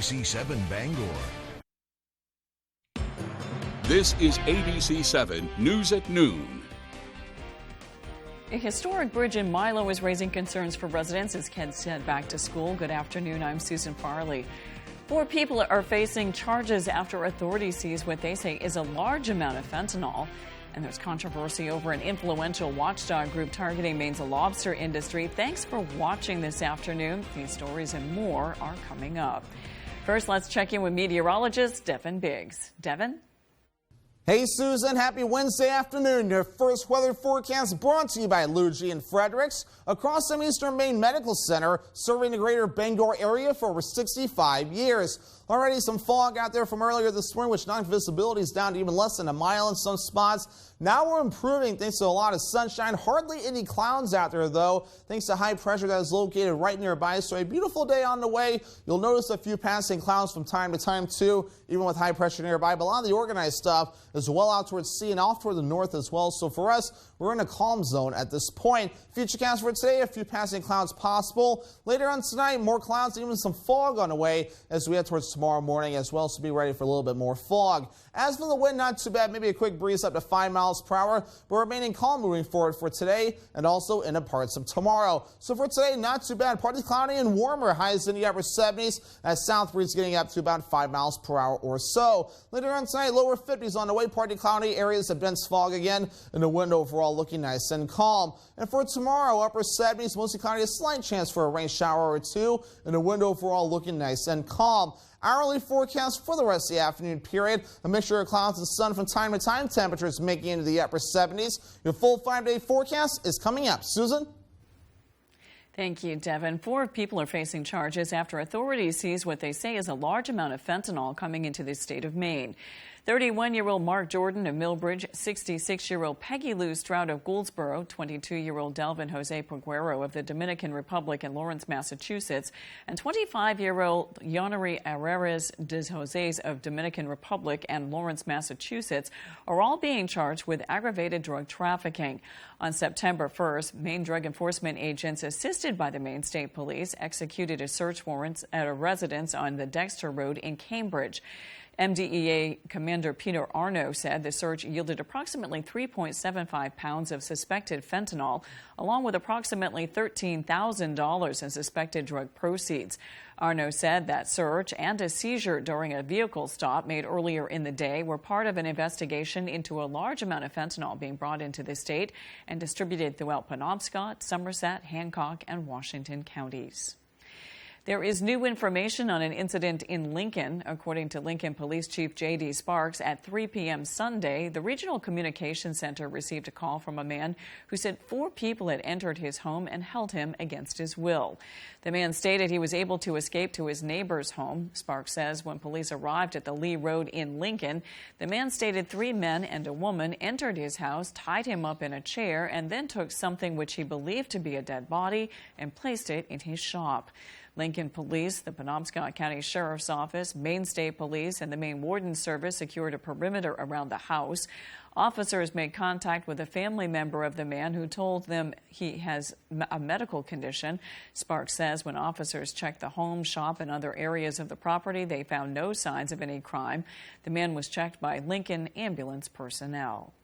ABC7 Bangor. This is ABC7 News at Noon. A historic bridge in Milo is raising concerns for residents as kids head back to school. Good afternoon, I'm Susan Farley. 4 people are facing charges after authorities seize what they say is a large amount of fentanyl. And there's controversy over an influential watchdog group targeting Maine's lobster industry. Thanks for watching this afternoon. These stories and more are coming up. First, let's check in with meteorologist Devin Biggs. Devin? Hey Susan, happy Wednesday afternoon. Your first weather forecast brought to you by Luigi and Fredericks, across from Eastern Maine Medical Center, serving the greater Bangor area for over 65 years. Already some fog out there from earlier this morning, which knocked visibility down to even less than a mile in some spots. Now we're improving thanks to a lot of sunshine. Hardly any clouds out there, though, thanks to high pressure that is located right nearby. So a beautiful day on the way. You'll notice a few passing clouds from time to time, too, even with high pressure nearby. But a lot of the organized stuff is well out towards sea and off toward the north as well. So for us, we're in a calm zone at this point. Futurecast for today, a few passing clouds possible. Later on tonight, more clouds, even some fog on the way as we head towards tomorrow morning as well. So be ready for a little bit more fog. As for the wind, not too bad. Maybe a quick breeze up to 5 miles per hour, but remaining calm moving forward for today and also into parts of tomorrow. So for today, not too bad. Partly cloudy and warmer. Highs in the upper 70s as south breeze getting up to about 5 miles per hour or so. Later on tonight, lower 50s on the way. Partly cloudy, areas of dense fog again, and the wind overall looking nice and calm. And for tomorrow, upper 70s, mostly cloudy, a slight chance for a rain shower or two, and the wind overall looking nice and calm. Hourly forecast for the rest of the afternoon period. A mixture of clouds and sun from time to time. Temperatures making into the upper 70s. Your full 5-day forecast is coming up. Susan? Thank you, Devin. 4 people are facing charges after authorities seize what they say is a large amount of fentanyl coming into the state of Maine. 31-year-old Mark Jordan of Millbridge, 66-year-old Peggy Lou Stroud of Gouldsboro, 22-year-old Delvin Jose Peguero of the Dominican Republic in Lawrence, Massachusetts, and 25-year-old Yanari Areres de Jose's of Dominican Republic and Lawrence, Massachusetts, are all being charged with aggravated drug trafficking. On September 1st, Maine drug enforcement agents assisted by the Maine State Police executed a search warrant at a residence on the Dexter Road in Cambridge. MDEA Commander Peter Arno said the search yielded approximately 3.75 pounds of suspected fentanyl, along with approximately $13,000 in suspected drug proceeds. Arno said that search and a seizure during a vehicle stop made earlier in the day were part of an investigation into a large amount of fentanyl being brought into the state and distributed throughout Penobscot, Somerset, Hancock, and Washington counties. There is new information on an incident in Lincoln. According to Lincoln Police Chief J.D. Sparks, at 3 p.m. Sunday, the Regional Communications Center received a call from a man who said 4 people had entered his home and held him against his will. The man stated he was able to escape to his neighbor's home. Sparks says when police arrived at the Lee Road in Lincoln, the man stated 3 men and a woman entered his house, tied him up in a chair, and then took something which he believed to be a dead body and placed it in his shop. Lincoln Police, the Penobscot County Sheriff's Office, Maine State Police, and the Maine Warden Service secured a perimeter around the house. Officers made contact with a family member of the man who told them he has a medical condition. Sparks says when officers checked the home, shop, and other areas of the property, they found no signs of any crime. The man was checked by Lincoln ambulance personnel.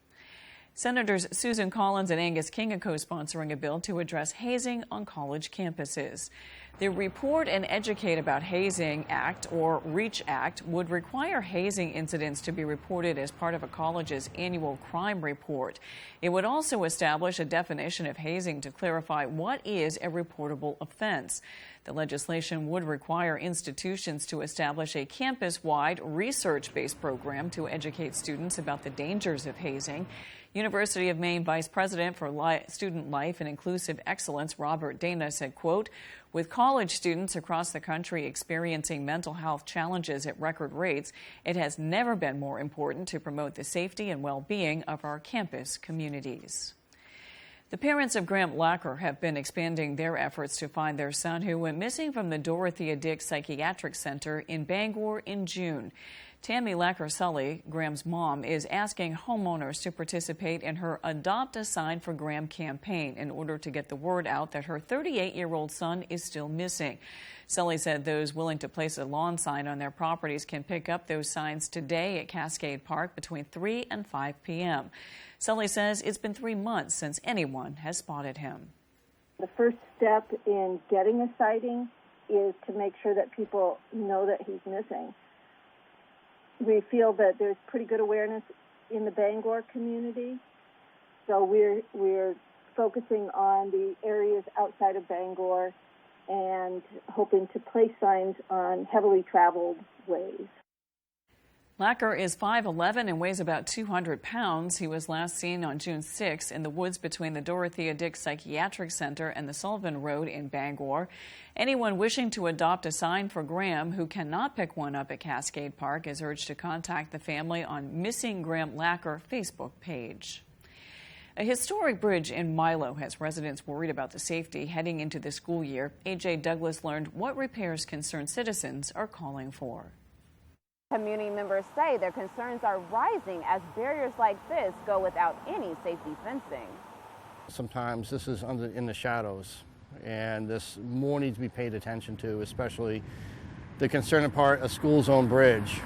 Senators Susan Collins and Angus King are co-sponsoring a bill to address hazing on college campuses. The Report and Educate About Hazing Act, or REACH Act, would require hazing incidents to be reported as part of a college's annual crime report. It would also establish a definition of hazing to clarify what is a reportable offense. The legislation would require institutions to establish a campus-wide research-based program to educate students about the dangers of hazing. University of Maine Vice President for Student Life and Inclusive Excellence, Robert Dana, said, quote, with college students across the country experiencing mental health challenges at record rates, it has never been more important to promote the safety and well-being of our campus communities. The parents of Grant Lacker have been expanding their efforts to find their son who went missing from the Dorothea Dix Psychiatric Center in Bangor in June. Tammy Lacker-Sully, Graham's mom, is asking homeowners to participate in her Adopt a Sign for Graham campaign in order to get the word out that her 38-year-old son is still missing. Sully said those willing to place a lawn sign on their properties can pick up those signs today at Cascade Park between 3 and 5 p.m. Sully says it's been 3 months since anyone has spotted him. The first step in getting a sighting is to make sure that people know that he's missing. We feel that there's pretty good awareness in the Bangor community, so we're focusing on the areas outside of Bangor and hoping to place signs on heavily traveled ways. Lacker is 5'11" and weighs about 200 pounds. He was last seen on June 6 in the woods between the Dorothea Dix Psychiatric Center and the Sullivan Road in Bangor. Anyone wishing to adopt a sign for Graham who cannot pick one up at Cascade Park is urged to contact the family on Missing Graham Lacker Facebook page. A historic bridge in Milo has residents worried about the safety heading into the school year. A.J. Douglas learned what repairs concerned citizens are calling for. Community members say their concerns are rising as barriers like this go without any safety fencing. Sometimes this is in the shadows, and this more needs to be paid attention to, especially the concerning part, a school zone bridge.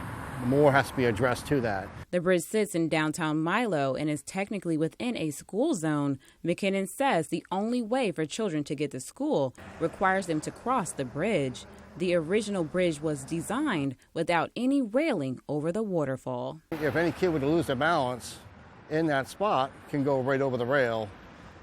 More has to be addressed to that. The bridge sits in downtown Milo and is technically within a school zone. McKinnon says the only way for children to get to school requires them to cross the bridge. The original bridge was designed without any railing over the waterfall. If any kid were to lose their balance in that spot, can go right over the rail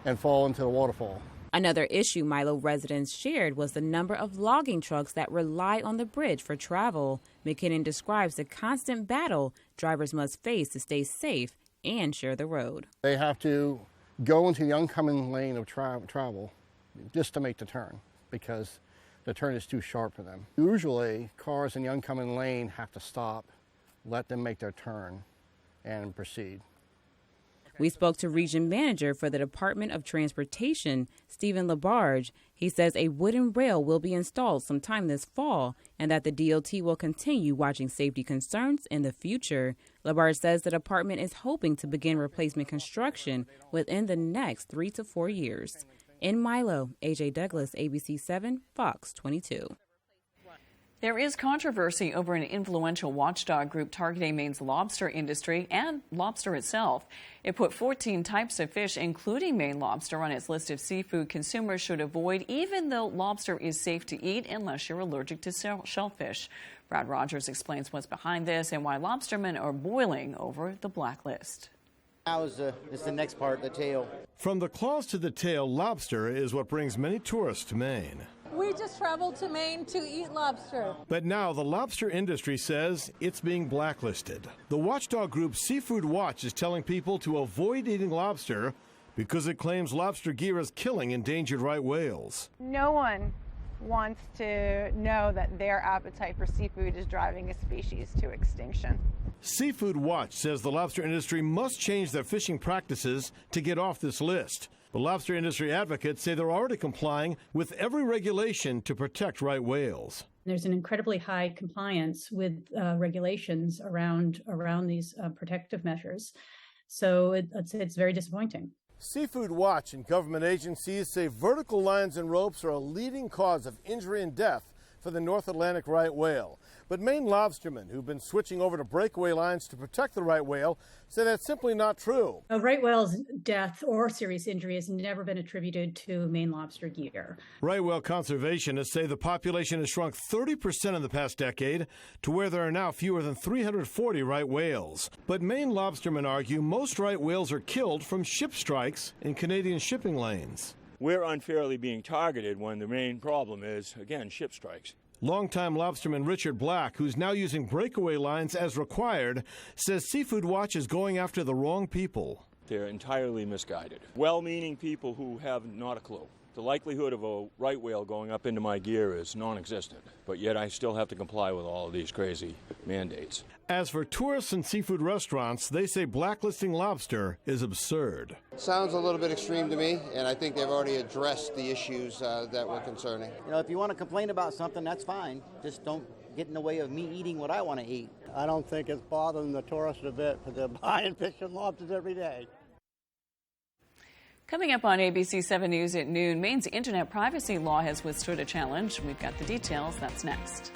and fall into the waterfall. Another issue Milo residents shared was the number of logging trucks that rely on the bridge for travel. McKinnon describes the constant battle drivers must face to stay safe and share the road. They have to go into the oncoming lane of travel just to make the turn because the turn is too sharp for them. Usually, cars in the oncoming lane have to stop, let them make their turn, and proceed. We spoke to Region Manager for the Department of Transportation, Stephen Labarge. He says a wooden rail will be installed sometime this fall and that the DOT will continue watching safety concerns in the future. Labarge says the department is hoping to begin replacement construction within the next 3 to 4 years. In Milo, A.J. Douglas, ABC 7, Fox 22. There is controversy over an influential watchdog group targeting Maine's lobster industry and lobster itself. It put 14 types of fish, including Maine lobster, on its list of seafood consumers should avoid, even though lobster is safe to eat unless you're allergic to shellfish. Brad Rogers explains what's behind this and why lobstermen are boiling over the blacklist. Now is the next part, the tail. From the claws to the tail, lobster is what brings many tourists to Maine. We just traveled to Maine to eat lobster. But now the lobster industry says it's being blacklisted. The watchdog group Seafood Watch is telling people to avoid eating lobster because it claims lobster gear is killing endangered right whales. No one wants to know that their appetite for seafood is driving a species to extinction. Seafood Watch says the lobster industry must change their fishing practices to get off this list. But lobster industry advocates say they're already complying with every regulation to protect right whales. There's an incredibly high compliance with regulations around these protective measures. So it's very disappointing. Seafood Watch and government agencies say vertical lines and ropes are a leading cause of injury and death for the North Atlantic right whale. But Maine lobstermen who've been switching over to breakaway lines to protect the right whale say that's simply not true. A right whale's death or serious injury has never been attributed to Maine lobster gear. Right whale conservationists say the population has shrunk 30% in the past decade to where there are now fewer than 340 right whales. But Maine lobstermen argue most right whales are killed from ship strikes in Canadian shipping lanes. We're unfairly being targeted when the main problem is, again, ship strikes. Longtime lobsterman Richard Black, who's now using breakaway lines as required, says Seafood Watch is going after the wrong people. They're entirely misguided. Well-meaning people who have not a clue. The likelihood of a right whale going up into my gear is non-existent, but yet I still have to comply with all of these crazy mandates. As for tourists and seafood restaurants, they say blacklisting lobster is absurd. Sounds a little bit extreme to me, and I think they've already addressed the issues that were concerning. You know, if you want to complain about something, that's fine. Just don't get in the way of me eating what I want to eat. I don't think it's bothering the tourists a bit, because they're buying fish and lobsters every day. Coming up on ABC 7 News at noon, Maine's internet privacy law has withstood a challenge. We've got the details. That's next.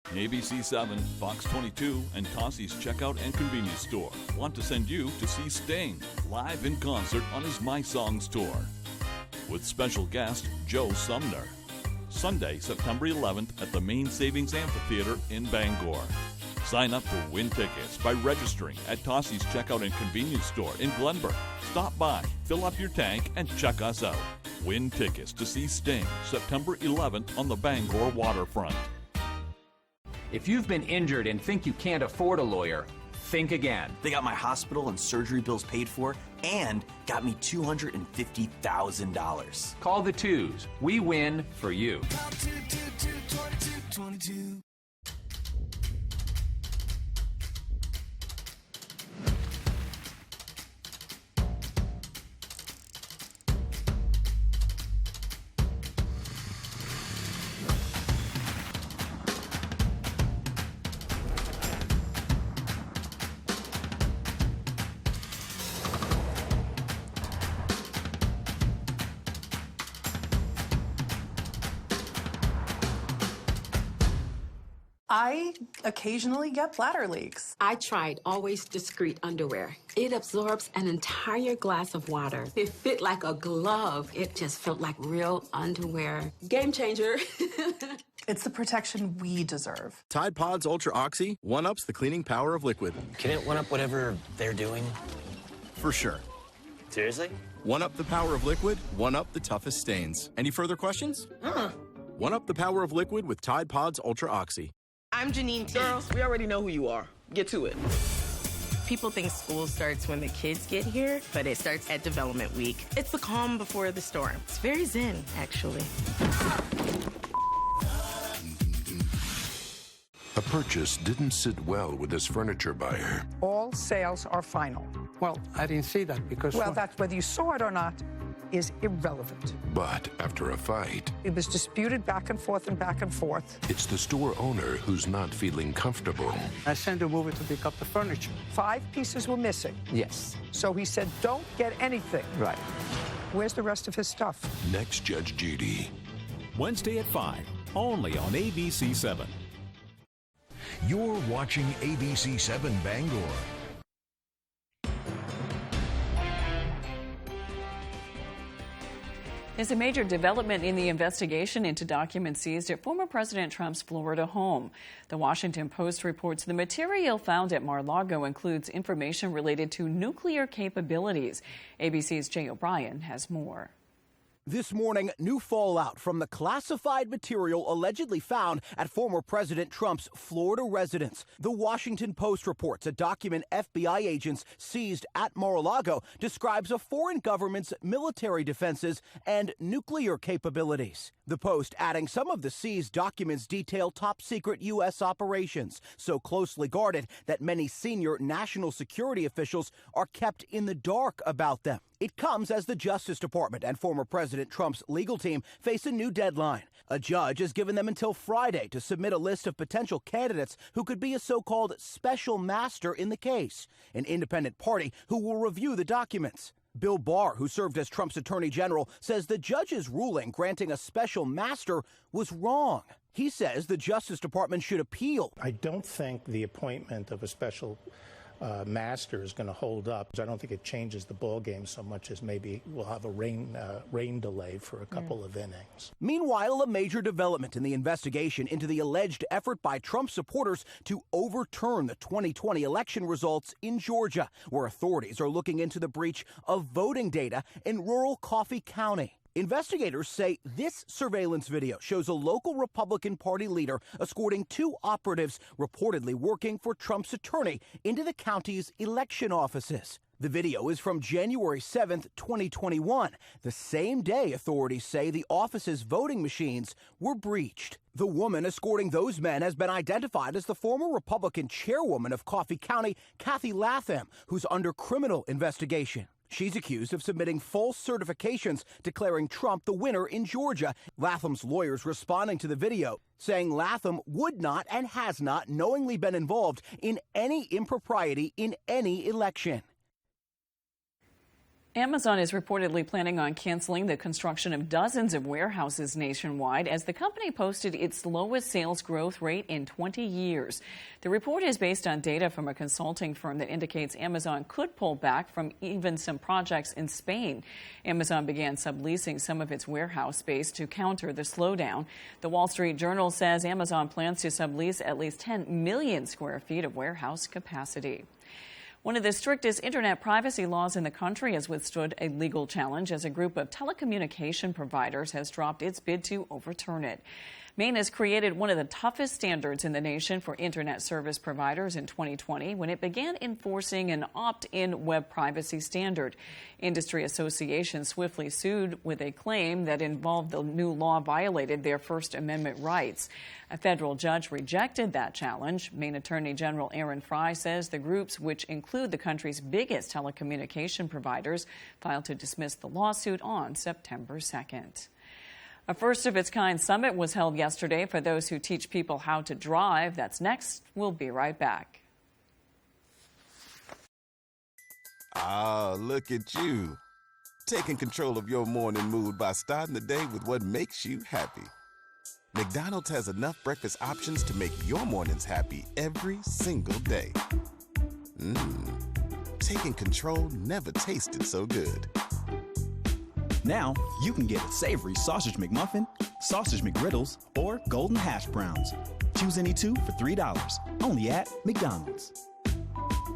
ABC 7, Fox 22, and Tossie's Checkout and Convenience Store want to send you to see Sting live in concert on his My Songs tour with special guest Joe Sumner. Sunday, September 11th at the Maine Savings Amphitheater in Bangor. Sign up to win tickets by registering at Tossie's Checkout and Convenience Store in Glenburg. Stop by, fill up your tank, and check us out. Win tickets to see Sting September 11th on the Bangor waterfront. If you've been injured and think you can't afford a lawyer, think again. They got my hospital and surgery bills paid for and got me $250,000. Call the twos. We win for you. Call 222-2222. I occasionally get bladder leaks. I tried Always Discreet underwear. It absorbs an entire glass of water. It fit like a glove. It just felt like real underwear. Game changer. It's the protection we deserve. Tide Pods Ultra Oxy one-ups the cleaning power of liquid. Can it one-up whatever they're doing? For sure. Seriously? One-up the power of liquid, one-up the toughest stains. Any further questions? One-up the power of liquid with Tide Pods Ultra Oxy. I'm Janine T. Girls, we already know who you are. Get to it. People think school starts when the kids get here, but it starts at development week. It's the calm before the storm. It's very zen, actually. A purchase didn't sit well with this furniture buyer. All sales are final. Well, I didn't see that because... Well, that's whether you saw it or not is irrelevant. But after a fight... It was disputed back and forth and back and forth. It's the store owner who's not feeling comfortable. I sent a mover to pick up the furniture. 5 pieces were missing. Yes. So he said, don't get anything. Right. Where's the rest of his stuff? Next Judge Judy. Wednesday at 5, only on ABC 7. You're watching ABC 7 Bangor. There's a major development in the investigation into documents seized at former President Trump's Florida home. The Washington Post reports the material found at Mar-a-Lago includes information related to nuclear capabilities. ABC's Jay O'Brien has more. This morning, new fallout from the classified material allegedly found at former President Trump's Florida residence. The Washington Post reports a document FBI agents seized at Mar-a-Lago describes a foreign government's military defenses and nuclear capabilities. The Post adding some of the seized documents detail top-secret U.S. operations, so closely guarded that many senior national security officials are kept in the dark about them. It comes as the Justice Department and former President Trump's legal team face a new deadline. A judge has given them until Friday to submit a list of potential candidates who could be a so-called special master in the case, an independent party who will review the documents. Bill Barr, who served as Trump's attorney general, says the judge's ruling granting a special master was wrong. He says the Justice Department should appeal. I don't think the appointment of a special master is going to hold up. I don't think it changes the ball game so much as maybe we'll have a rain delay for a couple of innings. Meanwhile, a major development in the investigation into the alleged effort by Trump supporters to overturn the 2020 election results in Georgia, where authorities are looking into the breach of voting data in rural Coffee County. Investigators say this surveillance video shows a local Republican Party leader escorting 2 operatives reportedly working for Trump's attorney into the county's election offices. The video is from January 7th, 2021, the same day authorities say the office's voting machines were breached. The woman escorting those men has been identified as the former Republican chairwoman of Coffee County, Kathy Latham, who's under criminal investigation. She's accused of submitting false certifications declaring Trump the winner in Georgia. Latham's lawyers responding to the video, saying Latham would not and has not knowingly been involved in any impropriety in any election. Amazon is reportedly planning on canceling the construction of dozens of warehouses nationwide as the company posted its lowest sales growth rate in 20 years. The report is based on data from a consulting firm that indicates Amazon could pull back from even some projects in Spain. Amazon began subleasing some of its warehouse space to counter the slowdown. The Wall Street Journal says Amazon plans to sublease at least 10 million square feet of warehouse capacity. One of the strictest internet privacy laws in the country has withstood a legal challenge as a group of telecommunication providers has dropped its bid to overturn it. Maine has created one of the toughest standards in the nation for internet service providers in 2020 when it began enforcing an opt-in web privacy standard. Industry associations swiftly sued with a claim that involved the new law violated their First Amendment rights. A federal judge rejected that challenge. Maine Attorney General Aaron Fry says the groups, which include the country's biggest telecommunication providers, filed to dismiss the lawsuit on September 2nd. A first-of-its-kind summit was held yesterday for those who teach people how to drive. That's next. We'll be right back. Ah, look at you. Taking control of your morning mood by starting the day with what makes you happy. McDonald's has enough breakfast options to make your mornings happy every single day. Taking control never tasted so good. Now, you can get a savory sausage McMuffin, sausage McGriddles, or golden hash browns. Choose any two for $3, only at McDonald's.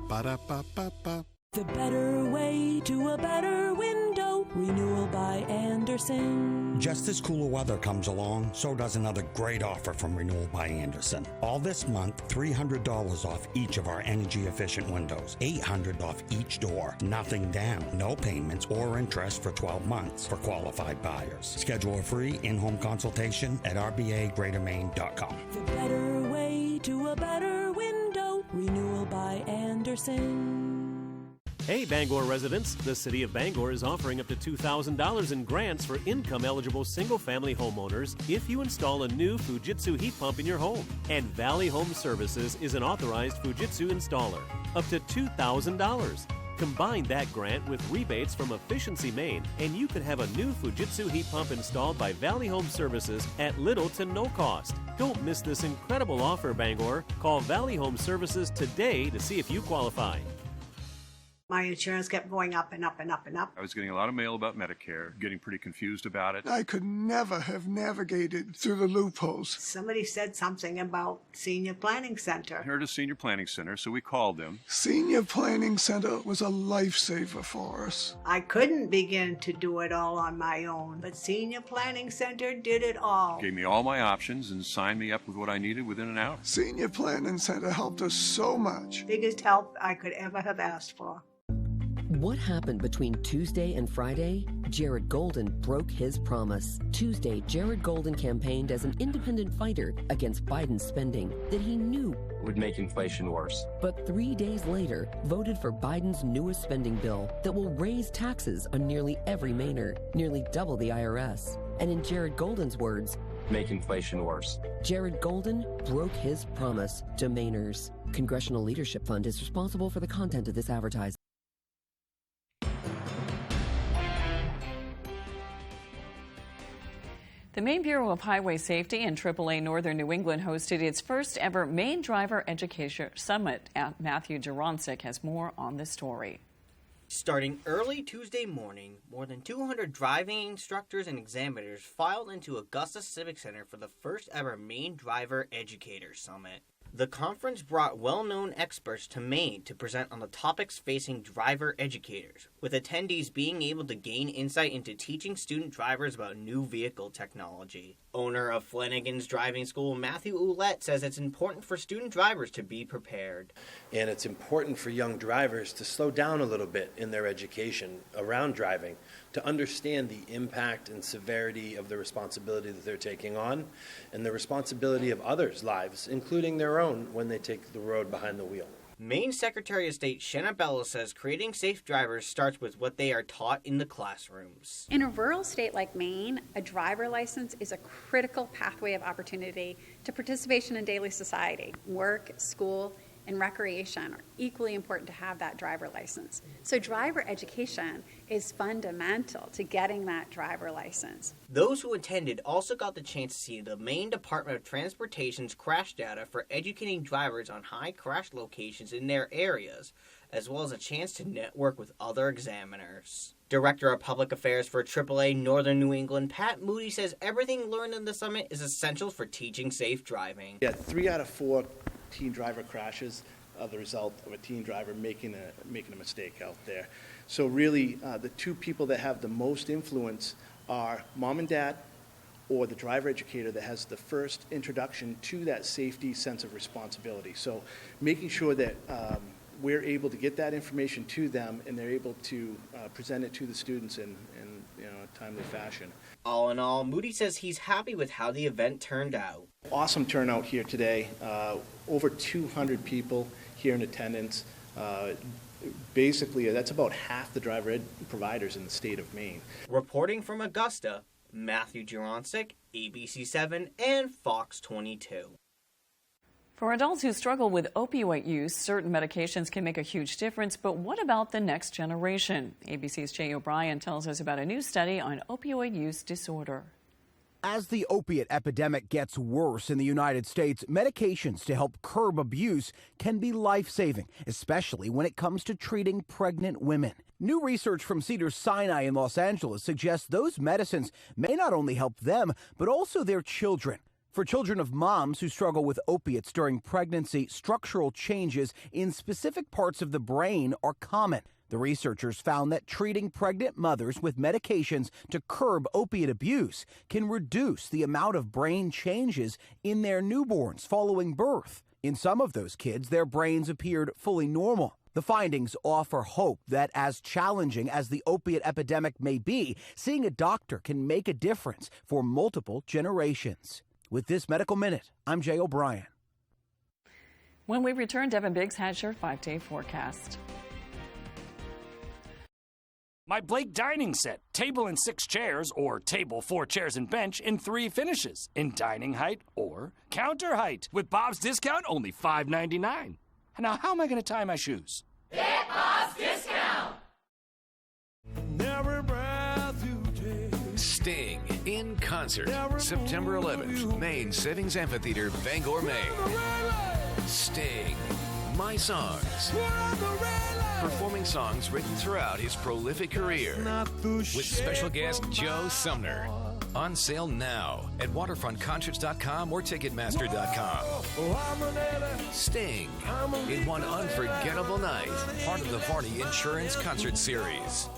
Ba-da-ba-ba-ba. The better way to a better window. Renewal by Anderson. Just as cooler weather comes along, so does another great offer from Renewal by Anderson. All this month, $300 off each of our energy-efficient windows, $800 off each door, nothing down, no payments or interest for 12 months for qualified buyers. Schedule a free in-home consultation at rbagreatermaine.com. The better way to a better window. Renewal by Anderson. Hey Bangor residents, the City of Bangor is offering up to $2,000 in grants for income-eligible single-family homeowners if you install a new Fujitsu heat pump in your home. And Valley Home Services is an authorized Fujitsu installer. Up to $2,000. Combine that grant with rebates from Efficiency Maine, and you could have a new Fujitsu heat pump installed by Valley Home Services at little to no cost. Don't miss this incredible offer, Bangor. Call Valley Home Services today to see if you qualify. My insurance kept going up and up and up and up. I was getting a lot of mail about Medicare, getting pretty confused about it. I could never have navigated through the loopholes. Somebody said something about Senior Planning Center. I heard of Senior Planning Center, so we called them. Senior Planning Center was a lifesaver for us. I couldn't begin to do it all on my own, but Senior Planning Center did it all. Gave me all my options and signed me up with what I needed within an hour. Senior Planning Center helped us so much. Biggest help I could ever have asked for. What happened between Tuesday and Friday? Jared Golden broke his promise. Tuesday, Jared Golden campaigned as an independent fighter against Biden's spending that he knew would make inflation worse. But 3 days later, voted for Biden's newest spending bill that will raise taxes on nearly every Mainer, nearly double the IRS. And in Jared Golden's words, make inflation worse. Jared Golden broke his promise to Mainers. Congressional Leadership Fund is responsible for the content of this advertisement. The Maine Bureau of Highway Safety and AAA Northern New England hosted its first ever Maine Driver Education Summit. Matthew Duronsik has more on this story. Starting early Tuesday morning, more than 200 driving instructors and examiners filed into Augusta Civic Center for the first ever Maine Driver Educator Summit. The conference brought well-known experts to Maine to present on the topics facing driver educators, with attendees being able to gain insight into teaching student drivers about new vehicle technology. Owner of Flanagan's Driving School, Matthew Ouellette, says it's important for student drivers to be prepared. And it's important for young drivers to slow down a little bit in their education around driving, to understand the impact and severity of the responsibility that they're taking on and the responsibility of others' lives, including their own, when they take the road behind the wheel. Maine Secretary of State Shanna Bella says creating safe drivers starts with what they are taught in the classrooms. In a rural state like Maine, a driver license is a critical pathway of opportunity to participation in daily society. Work, school, and recreation are equally important to have that driver license. So driver education is fundamental to getting that driver license. Those who attended also got the chance to see the Maine Department of Transportation's crash data for educating drivers on high crash locations in their areas, as well as a chance to network with other examiners. Director of Public Affairs for AAA Northern New England, Pat Moody, says everything learned in the summit is essential for teaching safe driving. Yeah, 3 out of 4 teen driver crashes are the result of a teen driver making a mistake out there. So really, the 2 people that have the most influence are mom and dad, or the driver educator that has the first introduction to that safety sense of responsibility. So making sure that we're able to get that information to them and they're able to present it to the students in a timely fashion. All in all, Moody says he's happy with how the event turned out. Awesome turnout here today. Over 200 people here in attendance. Basically, that's about half the driver ed providers in the state of Maine. Reporting from Augusta, Matthew Juroncic, ABC7 and Fox 22. For adults who struggle with opioid use, certain medications can make a huge difference, but what about the next generation? ABC's Jay O'Brien tells us about a new study on opioid use disorder. As the opiate epidemic gets worse in the United States, medications to help curb abuse can be life-saving, especially when it comes to treating pregnant women. New research from Cedars-Sinai in Los Angeles suggests those medicines may not only help them, but also their children. For children of moms who struggle with opiates during pregnancy, structural changes in specific parts of the brain are common. The researchers found that treating pregnant mothers with medications to curb opiate abuse can reduce the amount of brain changes in their newborns following birth. In some of those kids, their brains appeared fully normal. The findings offer hope that as challenging as the opiate epidemic may be, seeing a doctor can make a difference for multiple generations. With this Medical Minute, I'm Jay O'Brien. When we return, Devin Biggs has your 5-day forecast. My Blake dining set, table and 6 chairs, or table, 4 chairs and bench in 3 finishes, in dining height or counter height. With Bob's discount, only $5.99. Now, how am I going to tie my shoes? Get Bob's discount! Every breath you take. Sting in concert, September 11th, Maine Savings Amphitheater, Bangor, Maine. Sting, My Songs. Performing songs written throughout his prolific career. With special guest Joe Sumner. On sale now at waterfrontconcerts.com or ticketmaster.com. Sting in one unforgettable night. Part of the Varney Insurance Concert Series.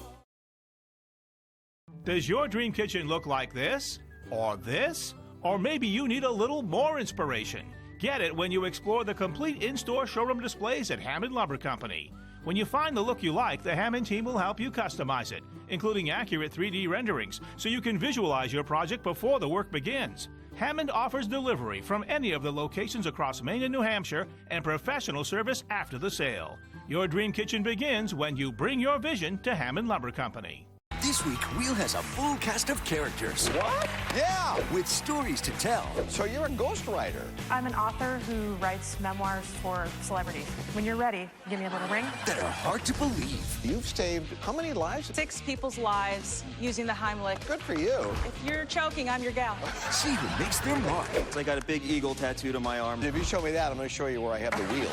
Does your dream kitchen look like this? Or this? Or maybe you need a little more inspiration. Get it when you explore the complete in-store showroom displays at Hammond Lumber Company. When you find the look you like, the Hammond team will help you customize it, including accurate 3D renderings, so you can visualize your project before the work begins. Hammond offers delivery from any of the locations across Maine and New Hampshire and professional service after the sale. Your dream kitchen begins when you bring your vision to Hammond Lumber Company. This week, Wheel has a full cast of characters. What? Yeah! With stories to tell. So you're a ghostwriter. I'm an author who writes memoirs for celebrities. When you're ready, give me a little ring. That are hard to believe. You've saved how many lives? 6 people's lives using the Heimlich. Good for you. If you're choking, I'm your gal. See who makes their mark. I got a big eagle tattooed on my arm. If you show me that, I'm going to show you where I have the wheel.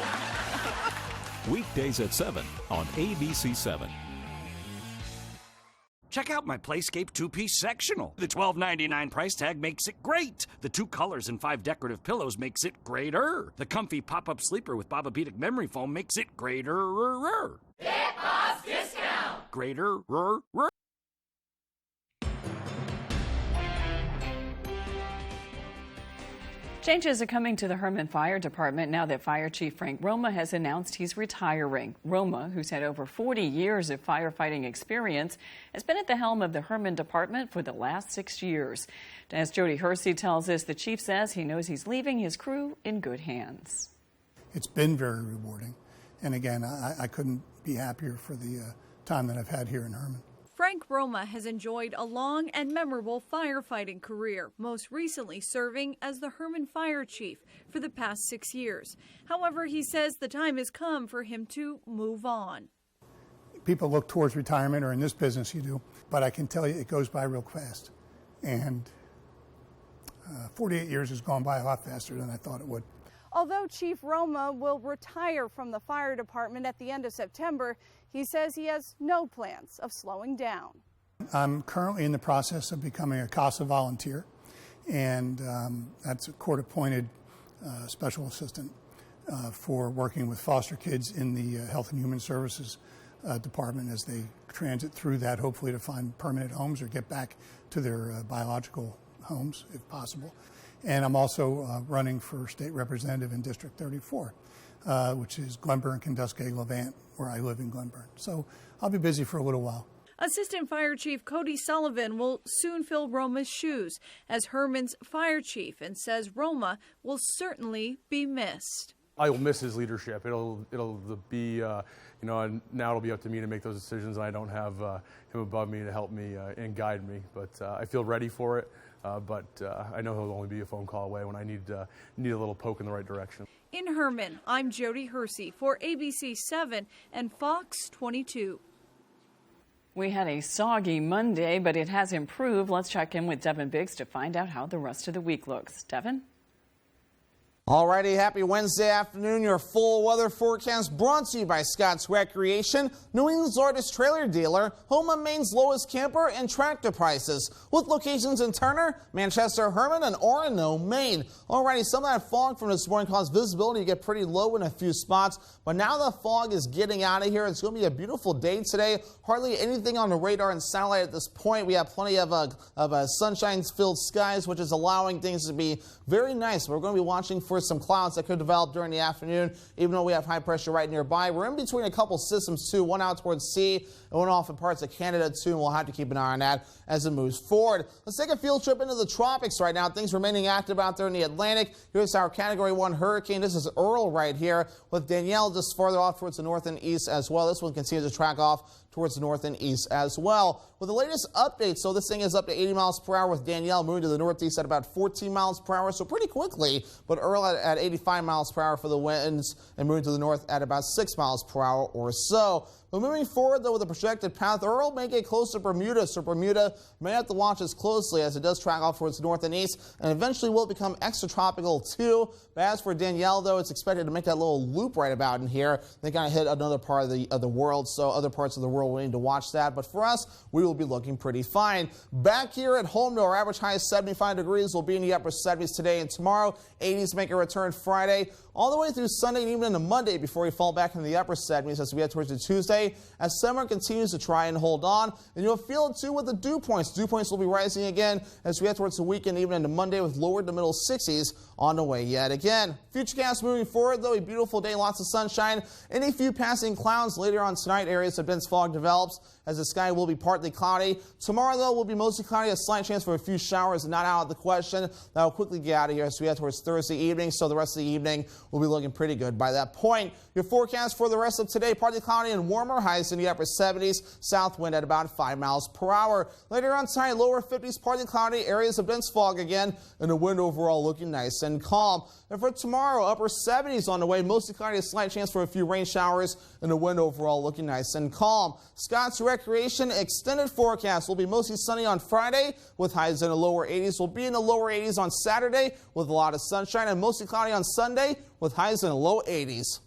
Weekdays at 7 on ABC7. Check out my Playscape 2-piece sectional. The $12.99 price tag makes it great. The 2 colors and 5 decorative pillows makes it greater. The comfy pop-up sleeper with Bobapedic memory foam makes it greater. Get Bob's discount! Greater. Changes are coming to the Herman Fire Department now that Fire Chief Frank Roma has announced he's retiring. Roma, who's had over 40 years of firefighting experience, has been at the helm of the Herman Department for the last 6 years. As Jody Hersey tells us, the chief says he knows he's leaving his crew in good hands. It's been very rewarding. And again, I couldn't be happier for the time that I've had here in Herman. Frank Roma has enjoyed a long and memorable firefighting career, most recently serving as the Herman Fire Chief for the past 6 years. However, he says the time has come for him to move on. People look towards retirement, or in this business you do, but I can tell you it goes by real fast. And 48 years has gone by a lot faster than I thought it would. Although Chief Roma will retire from the fire department at the end of September, he says he has no plans of slowing down. I'm currently in the process of becoming a CASA volunteer, and that's a court-appointed special assistant for working with foster kids in the Health and Human Services department as they transit through that, hopefully to find permanent homes or get back to their biological homes if possible. And I'm also running for state representative in District 34, which is Glenburn, Kenduskeag, Levant, where I live in Glenburn. So I'll be busy for a little while. Assistant Fire Chief Cody Sullivan will soon fill Roma's shoes as Herman's fire chief and says Roma will certainly be missed. I will miss his leadership. It'll be, now it'll be up to me to make those decisions, and I don't have him above me to help me and guide me. But I feel ready for it. But I know he'll only be a phone call away when I need a little poke in the right direction. In Herman, I'm Jody Hersey for ABC 7 and Fox 22. We had a soggy Monday, but it has improved. Let's check in with Devin Biggs to find out how the rest of the week looks. Devin? Alrighty, happy Wednesday afternoon. Your full weather forecast brought to you by Scott's Recreation, New England's largest trailer dealer, home of Maine's lowest camper and tractor prices, with locations in Turner, Manchester, Herman, and Orono, Maine. Alrighty, some of that fog from this morning caused visibility to get pretty low in a few spots, but now the fog is getting out of here. It's going to be a beautiful day today. Hardly anything on the radar and satellite at this point. We have plenty of sunshine-filled skies, which is allowing things to be very nice. We're going to be watching for some clouds that could develop during the afternoon, even though we have high pressure right nearby. We're in between a couple systems too, one out towards sea and one off in parts of Canada too, and we'll have to keep an eye on that as it moves forward. Let's take a field trip into the tropics right now. Things remaining active out there in the Atlantic. Here's our Category 1 hurricane. This is Earl right here, with Danielle just farther off towards the north and east as well. This one continues to track off towards the north and east as well. With the latest update, so this thing is up to 80 miles per hour with Danielle moving to the northeast at about 14 miles per hour, so pretty quickly, but Earl at 85 miles per hour for the winds and moving to the north at about 6 miles per hour or so. But moving forward, though, with the projected path, Earl may get close to Bermuda, so Bermuda may have to watch this closely as it does track off towards north and east, and eventually will become extratropical too. But as for Danielle, though, it's expected to make that little loop right about in here. They kind of hit another part of the world, so other parts of the world will need to watch that. But for us, we will be looking pretty fine. Back here at home, though, our average high is 75 degrees. We'll be in the upper 70s today and tomorrow. 80s make a return Friday, all the way through Sunday and even into Monday before we fall back in the upper 70s as we head towards the Tuesday, as summer continues to try and hold on. And you'll feel it too with the dew points. Dew points will be rising again as we head towards the weekend, even into Monday, with lower to middle 60s on the way yet again. Futurecast moving forward, though, a beautiful day, lots of sunshine. Any few passing clouds later on tonight. Areas of dense fog develops as the sky will be partly cloudy. Tomorrow, though, will be mostly cloudy, a slight chance for a few showers, not out of the question. That will quickly get out of here as we head towards Thursday evening, so the rest of the evening will be looking pretty good by that point. Your forecast for the rest of today, partly cloudy and warmer, highs in the upper 70s, south wind at about 5 miles per hour. Later on tonight, lower 50s, partly cloudy, areas of dense fog again, and the wind overall looking nice and calm. And for tomorrow, upper 70s on the way, mostly cloudy, a slight chance for a few rain showers, and the wind overall looking nice and calm. Scott's Recreation extended forecast will be mostly sunny on Friday with highs in the lower 80s. We'll be in the lower 80s on Saturday with a lot of sunshine, and mostly cloudy on Sunday with highs in the low 80s.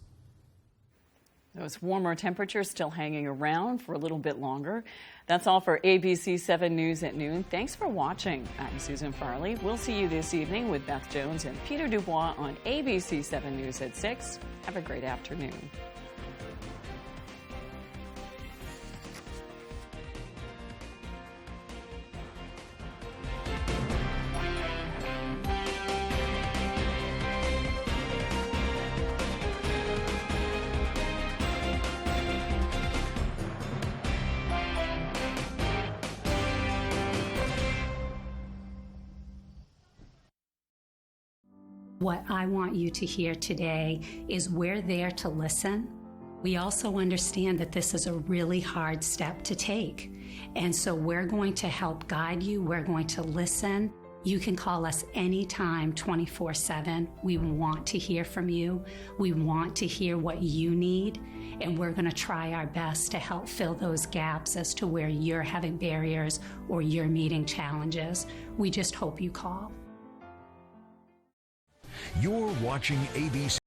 Those warmer temperatures still hanging around for a little bit longer. That's all for ABC 7 News at noon. Thanks for watching. I'm Susan Farley. We'll see you this evening with Beth Jones and Peter Dubois on ABC 7 News at 6. Have a great afternoon. What I want you to hear today is we're there to listen, We also understand that this is a really hard step to take. And so we're going to help guide you. We're going to listen. You can call us anytime, 24/7. We want to hear from you. We want to hear what you need. And we're going to try our best to help fill those gaps as to where you're having barriers or you're meeting challenges. We just hope you call. You're watching ABC.